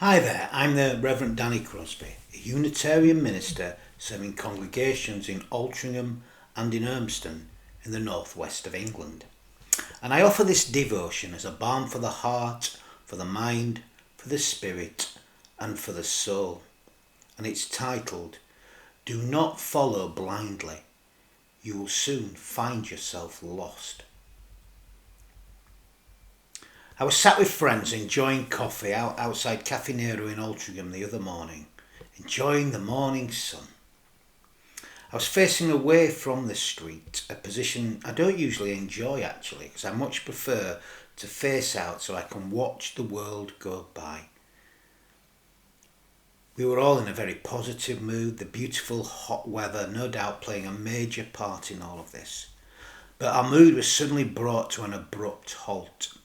Hi there, I'm the Reverend Danny Crosby, a Unitarian minister serving congregations in Altrincham and in Urmston in the northwest of England. And I offer this devotion as a balm for the heart, for the mind, for the spirit, and for the soul. And it's titled, Do Not Follow Blindly. You will soon find yourself lost. I was sat with friends enjoying coffee outside Caffè Nero in Altrincham the other morning, enjoying the morning sun. I was facing away from the street, a position I don't usually enjoy actually, because I much prefer to face out so I can watch the world go by. We were all in a very positive mood, the beautiful hot weather no doubt playing a major part in all of this. But our mood was suddenly brought to an abrupt halt.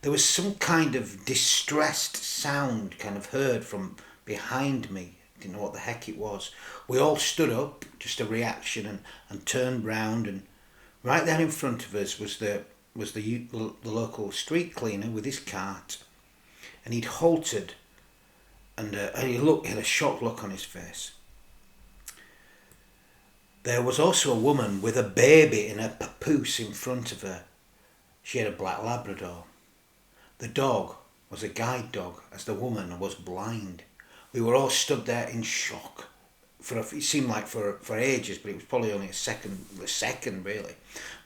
There was some kind of distressed sound kind of heard from behind me. I didn't know what the heck it was. We all stood up, just a reaction, and turned round, and right there in front of us was the local street cleaner with his cart, and he'd halted, and he had a shocked look on his face. There was also a woman with a baby in a papoose in front of her. She had a black Labrador. The dog was a guide dog, as the woman was blind. We were all stood there in shock. It seemed like for ages, but it was probably only a second really,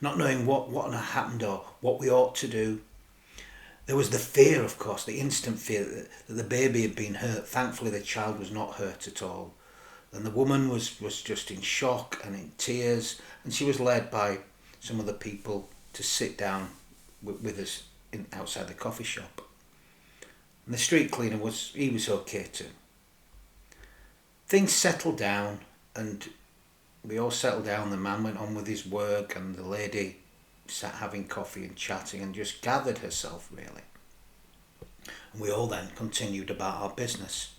not knowing what had happened or what we ought to do. There was the fear, of course, the instant fear that the baby had been hurt. Thankfully, the child was not hurt at all. And the woman was just in shock and in tears, and she was led by some of the people to sit down with us outside the coffee shop. And the street cleaner was okay too. Things settled down, and we all settled down. The man went on with his work, and the lady sat having coffee and chatting and just gathered herself really. And we all then continued about our business.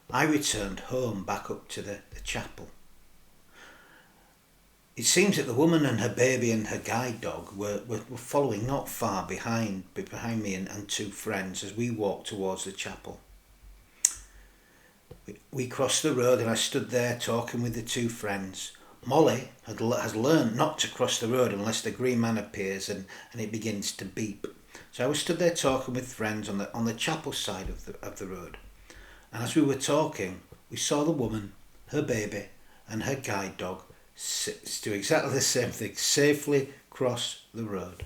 I returned home back up to the chapel. It seems that the woman and her baby and her guide dog were following not far behind me and two friends as we walked towards the chapel. We crossed the road, and I stood there talking with the two friends. Molly has learned not to cross the road unless the green man appears and it begins to beep. So I was stood there talking with friends on the chapel side of the road. And as we were talking, we saw the woman, her baby, and her guide dog do exactly the same thing, safely cross the road.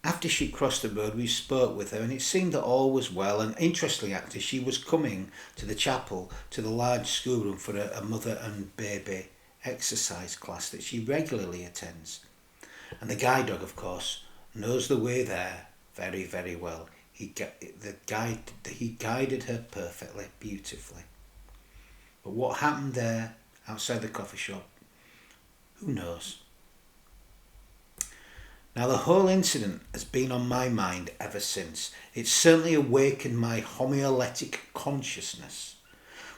After she crossed the road, we spoke with her, and it seemed that all was well. And interestingly, actually, she was coming to the chapel, to the large schoolroom for a mother and baby exercise class that she regularly attends. And the guide dog, of course, knows the way there very, very well. He guided her perfectly, beautifully. But what happened there outside the coffee shop, who knows? Now, the whole incident has been on my mind ever since. It certainly awakened my homiletic consciousness,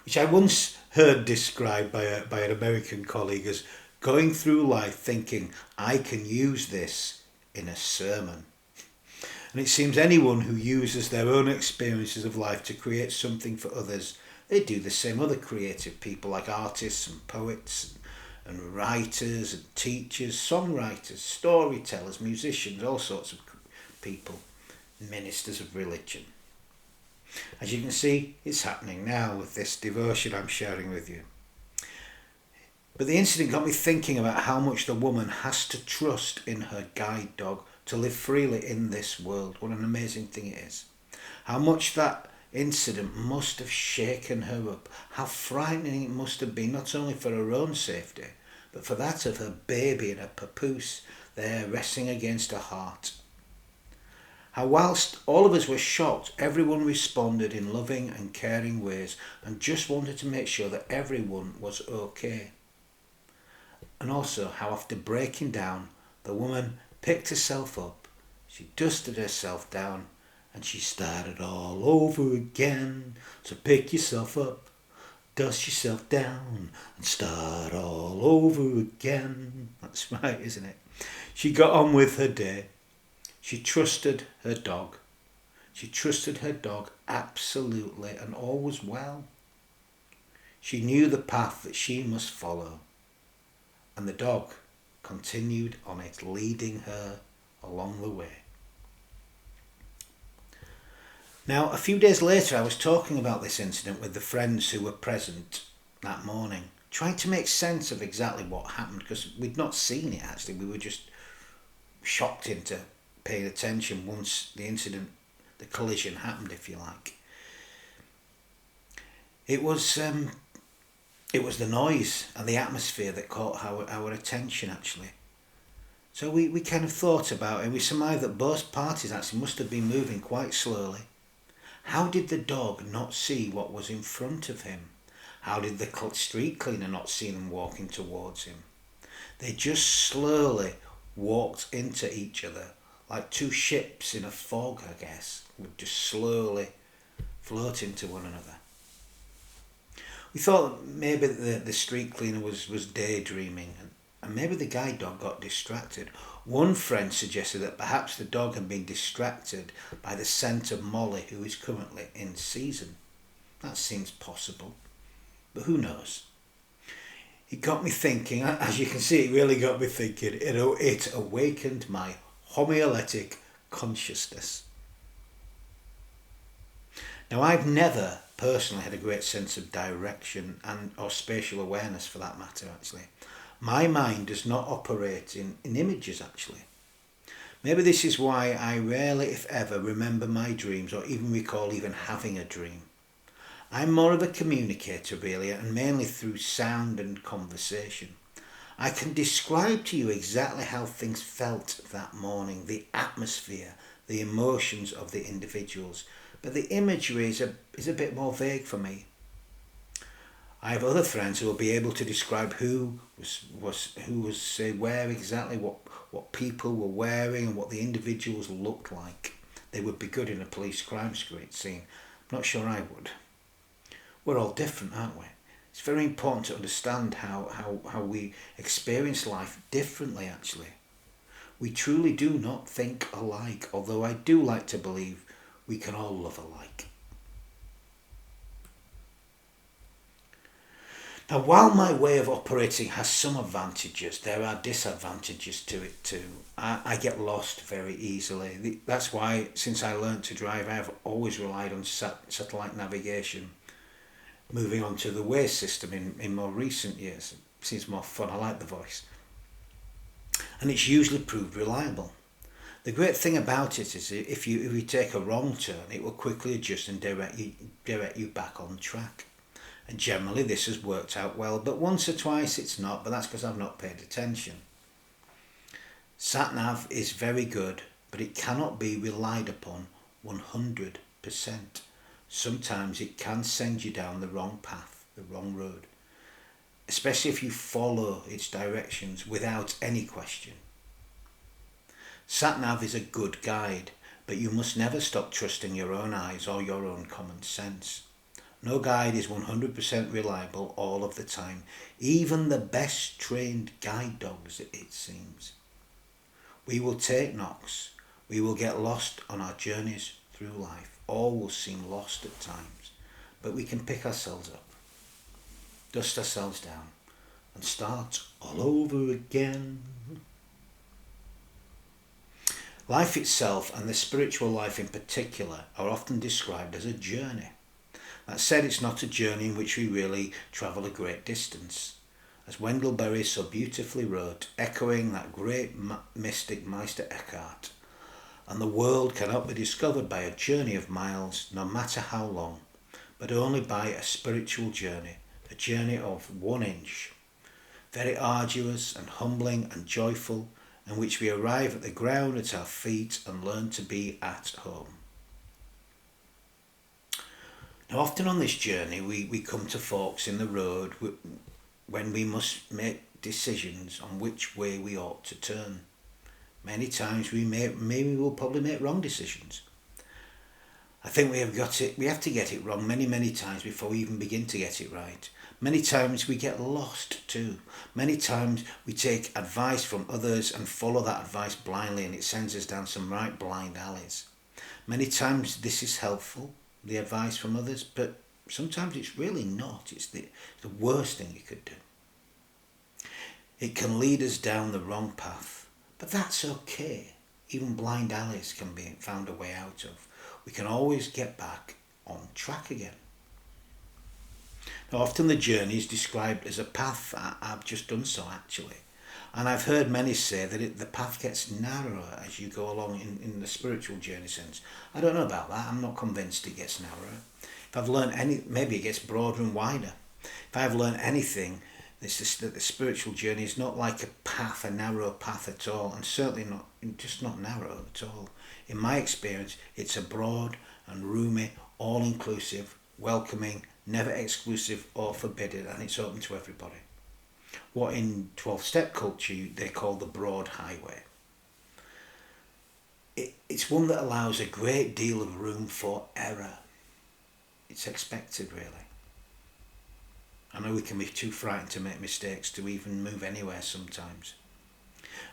which I once heard described by an American colleague as going through life thinking, I can use this in a sermon. And it seems anyone who uses their own experiences of life to create something for others, they do the same. Other creative people like artists and poets and writers and teachers, songwriters, storytellers, musicians, all sorts of people, ministers of religion. As you can see, it's happening now with this devotion I'm sharing with you. But the incident got me thinking about how much the woman has to trust in her guide dog to live freely in this world. What an amazing thing it is. How much that incident must have shaken her up. How frightening it must have been, not only for her own safety, but for that of her baby in a papoose there resting against her heart. How whilst all of us were shocked, everyone responded in loving and caring ways and just wanted to make sure that everyone was okay. And also how after breaking down, the woman picked herself up, she dusted herself down, and she started all over again. So pick yourself up, dust yourself down, and start all over again. That's right, isn't it? She got on with her day. She trusted her dog. She trusted her dog absolutely, and all was well. She knew the path that she must follow, and the dog continued on it, leading her along the way. Now, a few days later, I was talking about this incident with the friends who were present that morning, trying to make sense of exactly what happened, because we'd not seen it actually. We were just shocked into paying attention once the incident, the collision happened, if you like. It was the noise and the atmosphere that caught our attention actually. So we kind of thought about it, and we surmised that both parties actually must have been moving quite slowly. How did the dog not see what was in front of him? How did the street cleaner not see them walking towards him? They just slowly walked into each other, like two ships in a fog, I guess, would just slowly float into one another. We thought maybe the street cleaner was daydreaming, and maybe the guide dog got distracted. One friend suggested that perhaps the dog had been distracted by the scent of Molly, who is currently in season. That seems possible, but who knows? It got me thinking, as you can see, it really got me thinking. It awakened my homiletic consciousness. Now, I've never personally had a great sense of direction or spatial awareness for that matter, actually. My mind does not operate in images, actually. Maybe this is why I rarely, if ever, remember my dreams or even recall even having a dream. I'm more of a communicator, really, and mainly through sound and conversation. I can describe to you exactly how things felt that morning, the atmosphere, the emotions of the individuals, but the imagery is a bit more vague for me. I have other friends who will be able to describe who was where exactly, what people were wearing and what the individuals looked like. They would be good in a police crime scene. I'm not sure I would. We're all different, aren't we? It's very important to understand how we experience life differently, actually. We truly do not think alike, although I do like to believe we can all love alike. Now, while my way of operating has some advantages, there are disadvantages to it too. I get lost very easily. That's why, since I learned to drive, I have always relied on satellite navigation. Moving on to the Waze system in more recent years. It seems more fun. I like the voice. And it's usually proved reliable. The great thing about it is if you take a wrong turn, it will quickly adjust and direct you back on track. And generally this has worked out well, but once or twice it's not, but that's because I've not paid attention. SatNav is very good, but it cannot be relied upon 100%. Sometimes it can send you down the wrong path, the wrong road, especially if you follow its directions without any question. SatNav is a good guide, but you must never stop trusting your own eyes or your own common sense. No guide is 100% reliable all of the time, even the best trained guide dogs, it seems. We will take knocks, we will get lost on our journeys through life, all will seem lost at times, but we can pick ourselves up, dust ourselves down, and start all over again. Life itself, and the spiritual life in particular, are often described as a journey. That said, it's not a journey in which we really travel a great distance. As Wendell Berry so beautifully wrote, echoing that great mystic Meister Eckhart, and the world cannot be discovered by a journey of miles, no matter how long, but only by a spiritual journey, a journey of 1 inch, very arduous and humbling and joyful, in which we arrive at the ground at our feet and learn to be at home. Now, often on this journey, we come to forks in the road when we must make decisions on which way we ought to turn. Many times we will probably make wrong decisions. I think we have to get it wrong many times before we even begin to get it right. Many times we get lost too. Many times we take advice from others and follow that advice blindly, and it sends us down some right blind alleys. Many times this is helpful, the advice from others, but sometimes it's really not. It's the worst thing you could do. It can lead us down the wrong path, but that's okay. Even blind alleys can be found a way out of. We can always get back on track again. Now, often the journey is described as a path. I've just done so actually. And I've heard many say that the path gets narrower as you go along in the spiritual journey sense. I don't know about that. I'm not convinced it gets narrower. If I've learned maybe it gets broader and wider. If I've learned anything, it's just that the spiritual journey is not like a narrow path at all, and certainly not narrow at all. In my experience, it's a broad and roomy, all-inclusive, welcoming, never exclusive or forbidden, and it's open to everybody. What in 12-step culture they call the broad highway. It's one that allows a great deal of room for error. It's expected, really. I know we can be too frightened to make mistakes to even move anywhere sometimes.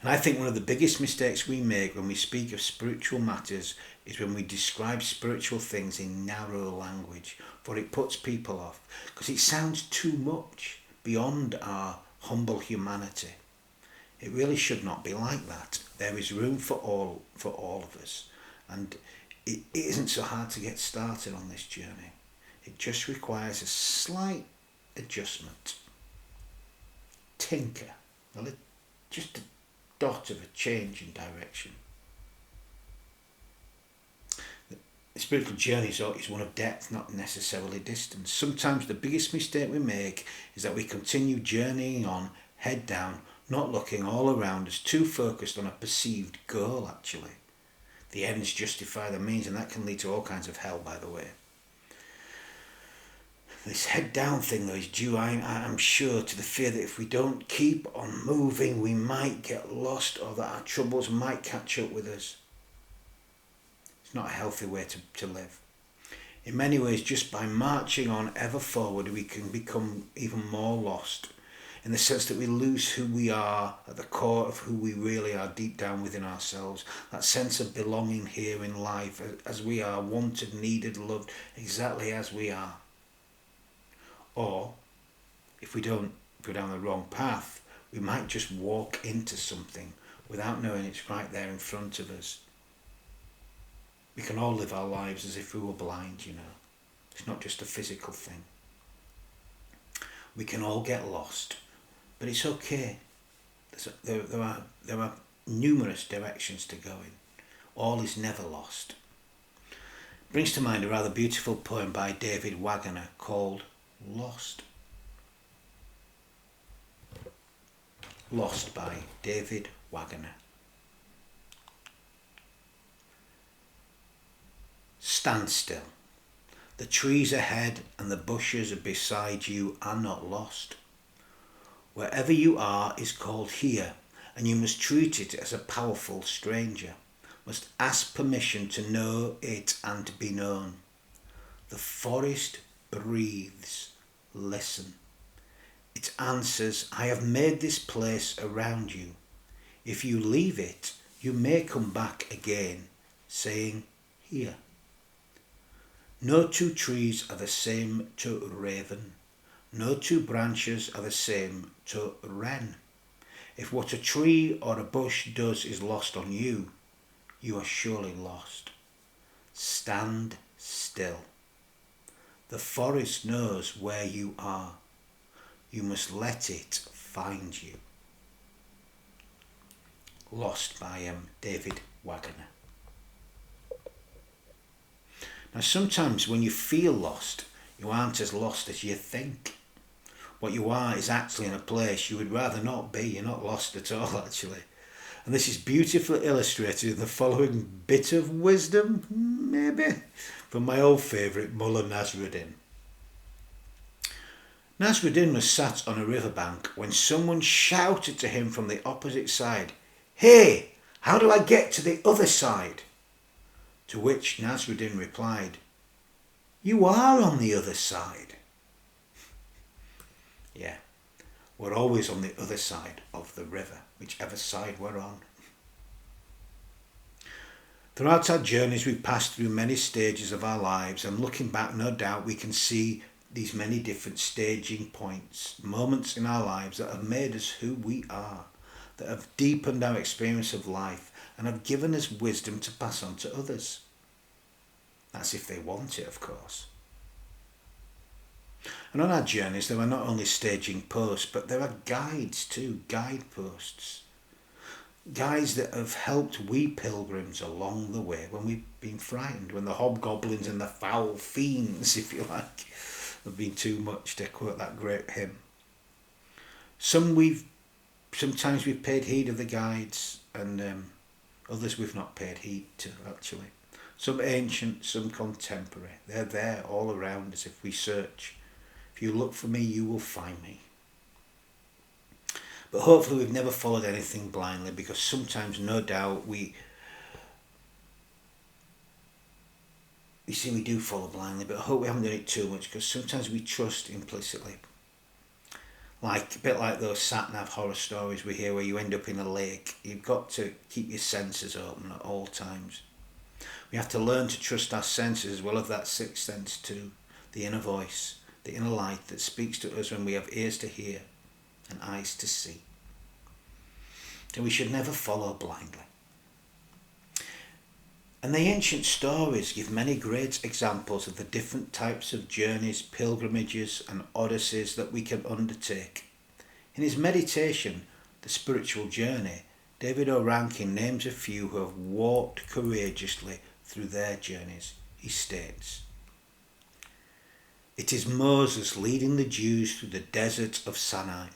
And I think one of the biggest mistakes we make when we speak of spiritual matters is when we describe spiritual things in narrow language, for it puts people off, because it sounds too much beyond our humble humanity. It really should not be like that. There is room for all of us, and it isn't so hard to get started on this journey. It just requires a slight adjustment. Tinker. Just a dot of a change in direction. The spiritual journey is one of depth, not necessarily distance. Sometimes the biggest mistake we make is that we continue journeying on, head down, not looking all around us, too focused on a perceived goal actually. The ends justify the means, and that can lead to all kinds of hell, by the way. This head down thing though is due, I'm sure, to the fear that if we don't keep on moving we might get lost, or that our troubles might catch up with us. It's not a healthy way to live. In many ways, just by marching on ever forward we can become even more lost, in the sense that we lose who we are at the core of who we really are deep down within ourselves, that sense of belonging here in life as we are, wanted, needed, loved, exactly as we are. Or, if we don't go down the wrong path, we might just walk into something without knowing it's right there in front of us. We can all live our lives as if we were blind, you know. It's not just a physical thing. We can all get lost, but it's okay. There are numerous directions to go in. All is never lost. Brings to mind a rather beautiful poem by David Wagoner called Lost. Lost by David Wagoner. Stand still. The trees ahead and the bushes beside you are not lost. Wherever you are is called here, and you must treat it as a powerful stranger, must ask permission to know it and be known. The forest breathes. Listen. It answers, I have made this place around you. If you leave it, you may come back again, saying, here. No two trees are the same to raven. No two branches are the same to wren. If what a tree or a bush does is lost on you, you are surely lost. Stand still. The forest knows where you are. You must let it find you. Lost by David Wagoner. Now sometimes when you feel lost, you aren't as lost as you think. What you are is actually in a place you would rather not be. You're not lost at all actually. And this is beautifully illustrated in the following bit of wisdom, maybe, from my old favourite Mullah Nasruddin. Nasruddin was sat on a riverbank when someone shouted to him from the opposite side, "Hey, how do I get to the other side?" To which Nasruddin replied, "You are on the other side." Yeah, we're always on the other side of the river, whichever side we're on. Throughout our journeys, we've passed through many stages of our lives, and looking back, no doubt we can see these many different staging points, moments in our lives that have made us who we are, that have deepened our experience of life, and have given us wisdom to pass on to others. That's if they want it, of course. And on our journeys, there are not only staging posts, but there are guides too, guideposts. Guides that have helped we pilgrims along the way when we've been frightened, when the hobgoblins and the foul fiends, if you like, have been too much, to quote that great hymn. Sometimes we've paid heed of the guides, and others we've not paid heed to, actually. Some ancient, some contemporary. They're there all around us if we search. If you look for me, you will find me. But hopefully we've never followed anything blindly, because sometimes, no doubt, we do follow blindly, but I hope we haven't done it too much, because sometimes we trust implicitly. A bit like those sat-nav horror stories we hear where you end up in a lake. You've got to keep your senses open at all times. We have to learn to trust our senses as well as that sixth sense too, the inner voice, the inner light that speaks to us when we have ears to hear and eyes to see. So we should never follow blindly. And the ancient stories give many great examples of the different types of journeys, pilgrimages and odysseys that we can undertake. In his meditation, The Spiritual Journey, David O. Rankin names a few who have walked courageously through their journeys. He states, "It is Moses leading the Jews through the desert of Sinai,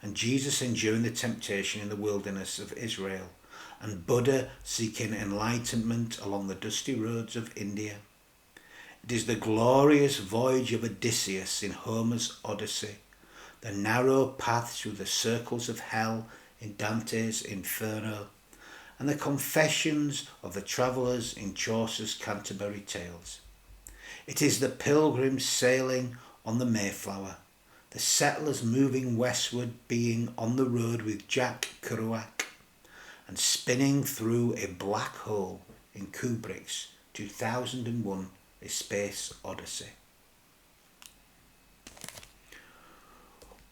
and Jesus enduring the temptation in the wilderness of Israel, and Buddha seeking enlightenment along the dusty roads of India. It is the glorious voyage of Odysseus in Homer's Odyssey, the narrow path through the circles of hell in Dante's Inferno, and the confessions of the travellers in Chaucer's Canterbury Tales. It is the pilgrims sailing on the Mayflower, the settlers moving westward being on the road with Jack Kerouac, and spinning through a black hole in Kubrick's 2001 A Space Odyssey."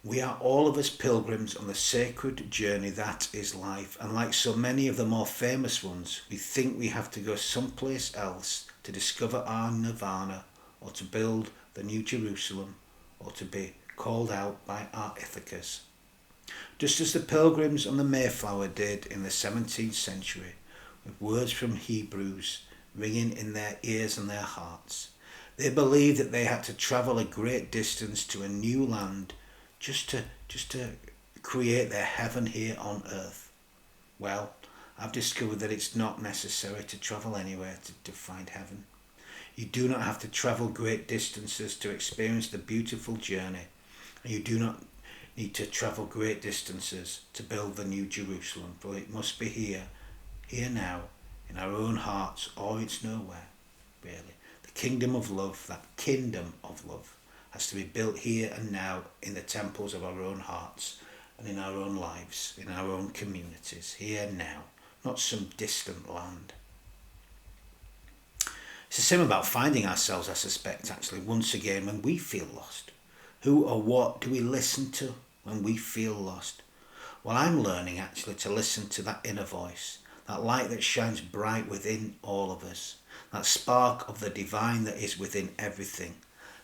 We are all of us pilgrims on the sacred journey that is life, and like so many of the more famous ones, we think we have to go someplace else to discover our nirvana, or to build the New Jerusalem, or to be called out by our Ithacas. Just as the pilgrims on the Mayflower did in the 17th century, with words from Hebrews ringing in their ears and their hearts. They believed that they had to travel a great distance to a new land just to create their heaven here on earth. Well, I've discovered that it's not necessary to travel anywhere to find heaven. You do not have to travel great distances to experience the beautiful journey, and you do not need to travel great distances to build the New Jerusalem, for it must be here now, in our own hearts, or it's nowhere, really. The kingdom of love, that kingdom of love, has to be built here and now in the temples of our own hearts and in our own lives, in our own communities, here and now, not some distant land. It's the same about finding ourselves, I suspect, actually, once again, when we feel lost. Who or what do we listen to when we feel lost? Well, I'm learning actually to listen to that inner voice, that light that shines bright within all of us, that spark of the divine that is within everything,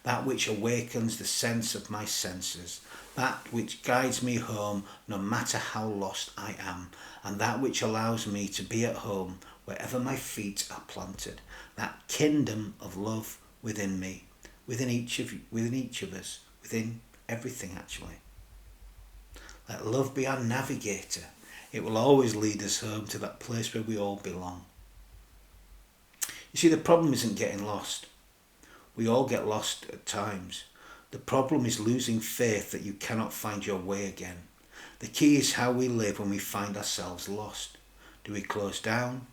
that which awakens the sense of my senses, that which guides me home no matter how lost I am, and that which allows me to be at home wherever my feet are planted, that kingdom of love within me, within each of us, within everything actually. Let love be our navigator. It will always lead us home to that place where we all belong. You see, the problem isn't getting lost. We all get lost at times. The problem is losing faith that you cannot find your way again. The key is how we live when we find ourselves lost. Do we close down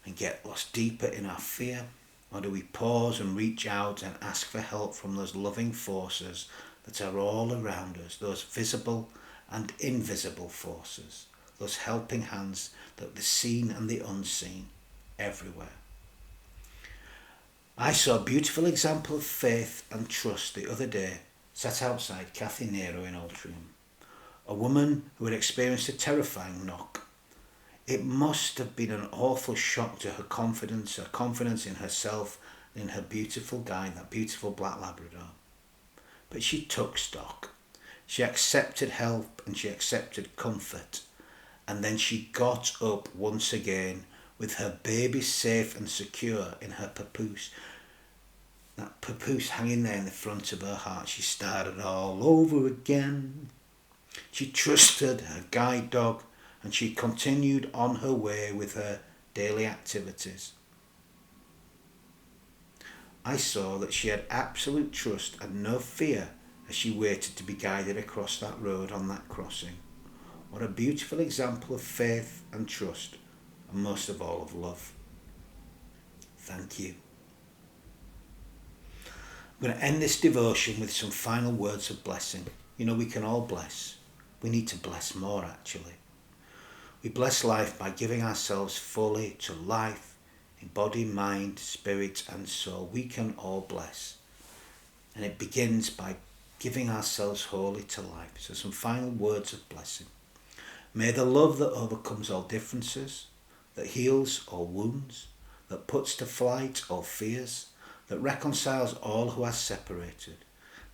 and get lost deeper in our fear? Or do we pause and reach out and ask for help from those loving forces that are all around us, those visible and invisible forces, those helping hands, that the seen and the unseen? everywhere. I saw a beautiful example of faith and trust the other day, sat outside Kathy Nero in Altrincham. A woman who had experienced a terrifying knock. It must have been an awful shock to her confidence in herself, and in her beautiful guy, that beautiful black Labrador. But she took stock. She accepted help and she accepted comfort. And then she got up once again with her baby safe and secure in her papoose. That papoose hanging there in the front of her heart. She started all over again. She trusted her guide dog and she continued on her way with her daily activities. I saw that she had absolute trust and no fear as she waited to be guided across that road on that crossing. What a beautiful example of faith and trust, and most of all of love. Thank you. I'm going to end this devotion with some final words of blessing. You know, we can all bless. We need to bless more, actually. We bless life by giving ourselves fully to life in body, mind, spirit and soul. We can all bless. And it begins by giving ourselves wholly to life. So some final words of blessing. May the love that overcomes all differences, that heals all wounds, that puts to flight all fears, that reconciles all who are separated.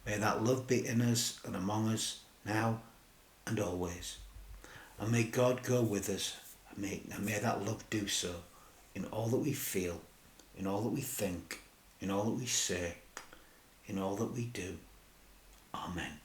May that love be in us and among us now and always. And may God go with us, and may that love do so in all that we feel, in all that we think, in all that we say, in all that we do. Amen.